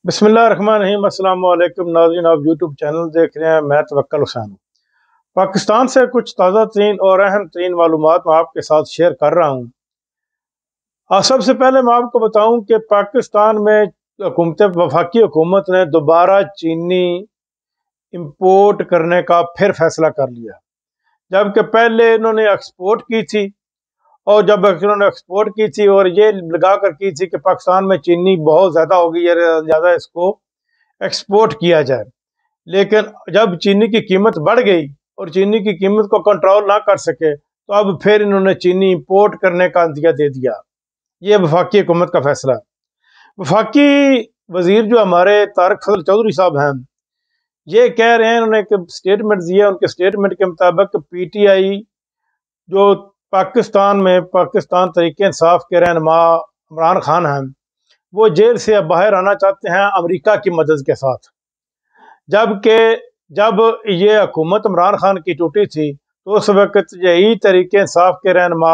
बिस्मिल्लाहिर्रहमानिर्रहीम। अस्सलाम वालेकुम नाज़रीन, आप यूट्यूब चैनल देख रहे हैं। मैं तवक्कल हुसैन हूँ। पाकिस्तान से कुछ ताज़ा तरीन और अहम तरीन मालूमात मैं आपके साथ शेयर कर रहा हूँ। सबसे पहले मैं आपको बताऊँ कि पाकिस्तान में वफाकी हुकूमत ने दोबारा चीनी इंपोर्ट करने का फिर फैसला कर लिया, जबकि पहले इन्होंने एक्सपोर्ट की थी। और जब इन्होंने एक्सपोर्ट की थी और ये लगा कर की थी कि पाकिस्तान में चीनी बहुत ज़्यादा हो गई है, ज़्यादा इसको एक्सपोर्ट किया जाए। लेकिन जब चीनी की कीमत बढ़ गई और चीनी की कीमत को कंट्रोल ना कर सके, तो अब फिर इन्होंने चीनी इंपोर्ट करने का अंदिया दे दिया। ये वफाकी हुकूमत का फैसला है। वफाकी वजीर जो हमारे तारिक फजल चौधरी साहब हैं, ये कह रहे हैं, उन्होंने एक स्टेटमेंट दिया। उनके स्टेटमेंट के मुताबिक पीटीआई जो पाकिस्तान तरीके इंसाफ के रहनुमा इमरान खान हैं, वो जेल से अब बाहर आना चाहते हैं अमेरिका की मदद के साथ। जबकि जब ये हुकूमत इमरान खान की टूटी थी, तो उस वक्त यही तरीके इंसाफ के रहनुमा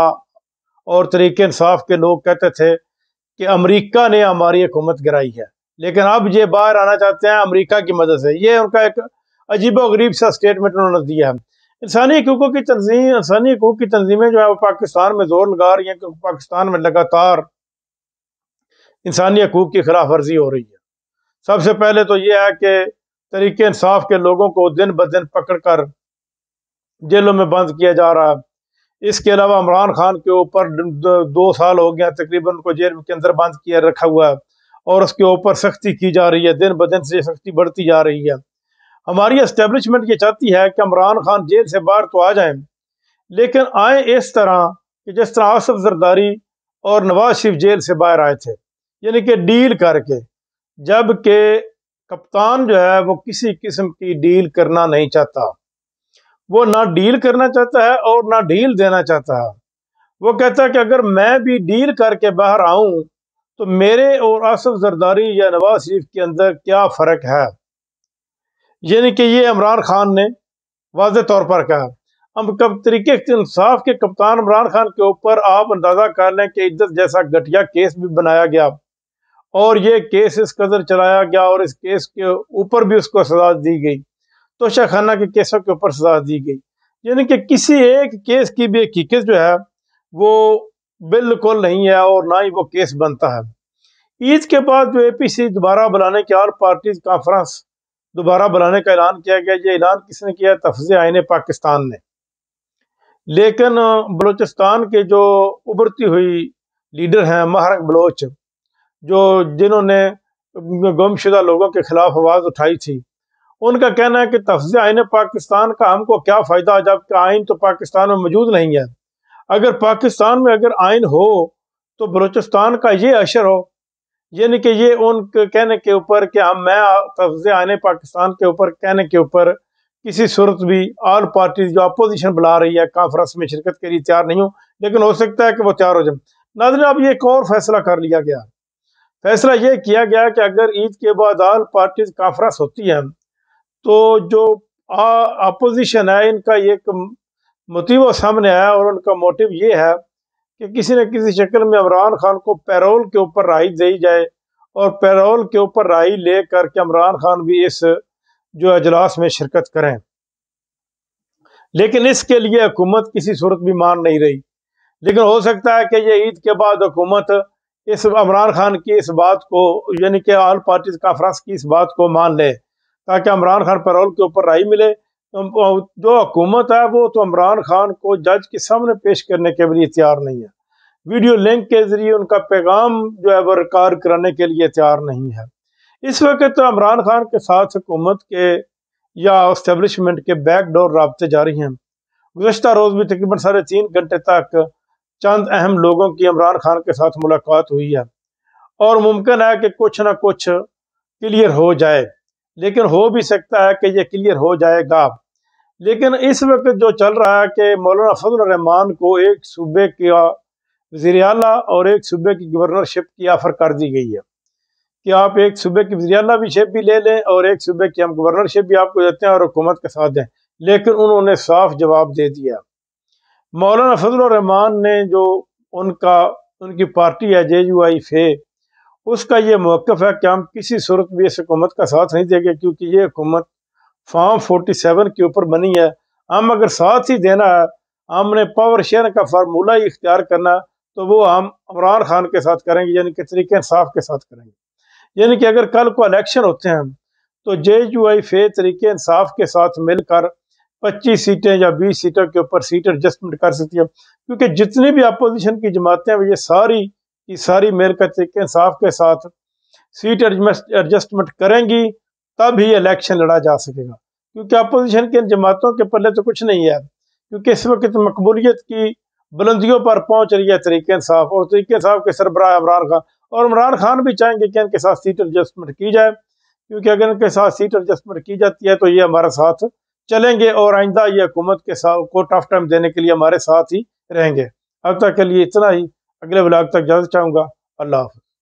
और तरीके इंसाफ के लोग कहते थे कि अमेरिका ने हमारी हुकूमत गिराई है। लेकिन अब ये बाहर आना चाहते हैं अमेरिका की मदद से। ये उनका एक अजीबोगरीब सा स्टेटमेंट उन्होंने दिया है। इंसानी हकूक़ की तंजीमें जो है वो पाकिस्तान में जोर लगा रही हैं कि पाकिस्तान में लगातार इंसानी हकूक़ की खिलाफ वर्जी हो रही है। सबसे पहले तो ये है कि तरीके इंसाफ के लोगों को दिन ब दिन पकड़ कर जेलों में बंद किया जा रहा है। इसके अलावा इमरान खान के ऊपर 2 साल हो गया तकरीबन उनको जेल के अंदर बंद किया रखा हुआ है, और उसके ऊपर सख्ती की जा रही है। दिन ब दिन से सख्ती बढ़ती जा रही है। हमारी एस्टेब्लिशमेंट ये चाहती है कि इमरान खान जेल से बाहर तो आ जाएं, लेकिन आए इस तरह कि जिस तरह आसिफ जरदारी और नवाज शरीफ जेल से बाहर आए थे, यानी कि डील करके। जबकि कप्तान जो है वो किसी किस्म की डील करना नहीं चाहता। वो ना डील करना चाहता है और ना डील देना चाहता है। वो कहता है कि अगर मैं भी डील करके बाहर आऊं तो मेरे और आसिफ जरदारी या नवाज शरीफ के अंदर क्या फ़र्क है। यानी कि ये इमरान खान ने वाज़ेह तौर पर कहा। अब कब तरीके इंसाफ के कप्तान इमरान खान के ऊपर आप अंदाज़ा कर लें कि इज्जत जैसा घटिया केस भी बनाया गया, और ये केस इस कदर चलाया गया, और इस केस के ऊपर भी उसको सजा दी गई। तोशाखाना के केसों के ऊपर सजा दी गई। यानी कि किसी एक केस की भी हकीकत जो है वो बिल्कुल नहीं है, और ना ही वो केस बनता है। ईद के बाद जो एपीसी दोबारा बुलाने की, ऑल पार्टीज कॉन्फ्रेंस दोबारा बुलाने का ऐलान किया गया। ये ऐलान किसने किया? तफज़ आईन पाकिस्तान ने। लेकिन बलूचिस्तान के जो उभरती हुई लीडर हैं महरंग बलोच, जिन्होंने गुमशुदा लोगों के खिलाफ आवाज़ उठाई थी, उनका कहना है कि तफज़ आईन पाकिस्तान का हमको क्या फ़ायदा, जबकि आइन तो पाकिस्तान में मौजूद नहीं है। अगर पाकिस्तान में अगर आइन हो तो बलूचिस्तान का ये अशर हो। यानी कि ये उनके कहने के ऊपर कि मैं तफज़ आईन पाकिस्तान के ऊपर कहने के ऊपर किसी सूरत भी ऑल पार्टी जो अपोजिशन बुला रही है कॉन्फ्रेंस में शिरकत के लिए तैयार नहीं हूँ, लेकिन हो सकता है कि वो तैयार हो जाए। नाज़रीन, अब ये एक और फैसला कर लिया गया। फैसला ये किया गया कि अगर ईद के बाद ऑल पार्टीज कॉन्फ्रेंस होती है, तो जो अपोजिशन है, इनका एक मोटिव सामने आया, और उनका मोटिव ये है कि किसी न किसी शक्ल में इमरान खान को पैरोल के ऊपर राहत दी जाए, और पैरोल के ऊपर राहत लेकर के इमरान खान भी इस जो अजलास में शिरकत करें। लेकिन इसके लिए हुकूमत किसी सूरत भी मान नहीं रही। लेकिन हो सकता है कि ये ईद के बाद हुकूमत इस इमरान खान की इस बात को, यानी कि ऑल पार्टीज कॉन्फ्रेंस की इस बात को मान ले, ताकि इमरान खान पैरोल के ऊपर राहत मिले। जो हुकूमत है वो तो इमरान खान को जज के सामने पेश करने के लिए तैयार नहीं है। वीडियो लिंक के जरिए उनका पैगाम जो है वो रिकॉर्ड कराने के लिए तैयार नहीं है। इस वक्त तो इमरान खान के साथ हुकूमत के या एस्टेब्लिशमेंट के बैकडोर राब्ते जारी हैं। गुज़श्ता रोज़ भी तकरीबन 3.5 घंटे तक चंद अहम लोगों की इमरान खान के साथ मुलाकात हुई है, और मुमकिन है कि कुछ ना कुछ क्लियर हो जाए। लेकिन हो भी सकता है कि ये क्लियर हो जाएगा। लेकिन इस वक्त जो चल रहा है कि मौलाना फजल रहमान को एक सूबे का वज़ीर आला और एक सूबे की गवर्नरशिप की ऑफ़र कर दी गई है कि आप एक सूबे की वज़ीर आला भी शिप भी ले लें, और एक सूबे की हम गवर्नरशिप भी आपको देते हैं और हुकूमत के साथ दें। लेकिन उन्होंने साफ जवाब दे दिया। मौलाना फजल रहमान ने, जो उनकी पार्टी है JUI, اس کا یہ موقف ہے کہ ہم کسی صورت بھی اس حکومت کا ساتھ نہیں دیں گے، کیونکہ یہ حکومت فارم 47 کے اوپر بنی ہے۔ ہم اگر ساتھ ہی دینا ہے، ہم نے پاور شیئر کا فارمولہ ہی اختیار کرنا، تو وہ ہم عمران خان کے ساتھ کریں گے، یعنی کہ طریقہ انصاف کے ساتھ کریں گے۔ یعنی کہ اگر کل کو الیکشن ہوتے ہیں تو JUI فے طریقہ انصاف کے ساتھ مل کر 25 سیٹیں یا 20 سیٹوں کے اوپر سیٹ ایڈجسٹمنٹ کر سکتی ہے، کیونکہ جتنی بھی اپوزیشن کی جماعتیں ہیں یہ ساری کی ساری مل کر طریقہ انصاف کے ساتھ سیٹ ایڈجسٹمنٹ کریں گی، تب ہی الیکشن لڑا جا سکے گا۔ کیونکہ اپوزیشن کی جماعتوں کے پلے تو کچھ نہیں ہے، کیونکہ اس وقت مقبولیت کی بلندیوں پر پہنچ رہی ہے طریقہ انصاف، اور طریقہ انصاف کے سربراہ عمران خان، اور عمران خان بھی چاہیں گے کہ ان کے ساتھ سیٹ ایڈجسٹمنٹ کی جائے، کیونکہ اگر ان کے ساتھ سیٹ ایڈجسٹمنٹ کی جاتی ہے تو یہ ہمارے ساتھ چلیں گے، اور آئندہ یہ حکومت کے ساتھ کو ٹف ٹائم دینے کے لیے ہمارے ساتھ ہی رہیں گے۔ اب تک کے لیے اتنا ہی، اگلے ولاگ تک اجازت چاہوں گا۔ اللہ حافظ۔